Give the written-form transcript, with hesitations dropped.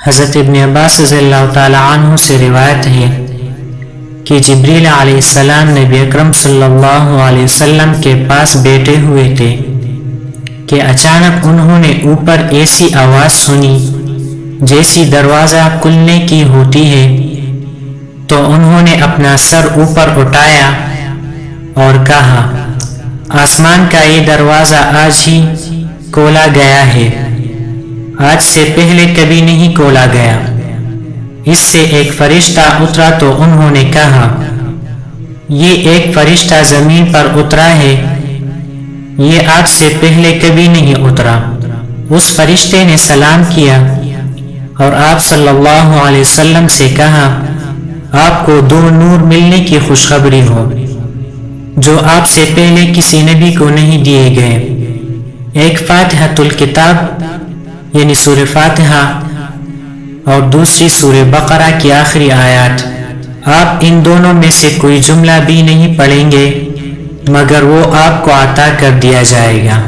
حضرت ابن عباس رضی اللہ تعالی عنہ سے روایت ہے کہ جبریل علیہ السلام نبی اکرم صلی اللہ علیہ وسلم کے پاس بیٹھے ہوئے تھے کہ اچانک انہوں نے اوپر ایسی آواز سنی جیسی دروازہ کھلنے کی ہوتی ہے، تو انہوں نے اپنا سر اوپر اٹھایا اور کہا، آسمان کا یہ دروازہ آج ہی کھولا گیا ہے، آج سے پہلے کبھی نہیں کھولا گیا۔ اس سے ایک فرشتہ اترا تو انہوں نے کہا، یہ ایک فرشتہ زمین پر اترا ہے، یہ آج سے پہلے کبھی نہیں اترا۔ اس فرشتے نے سلام کیا اور آپ صلی اللہ علیہ وسلم سے کہا، آپ کو 2 نور ملنے کی خوشخبری ہو جو آپ سے پہلے کسی نبی کو نہیں دیے گئے، ایک فاتحۃ الکتاب یعنی سورہ فاتحہ اور دوسری سورہ بقرہ کی آخری آیات۔ آپ ان دونوں میں سے کوئی جملہ بھی نہیں پڑھیں گے مگر وہ آپ کو عطا کر دیا جائے گا۔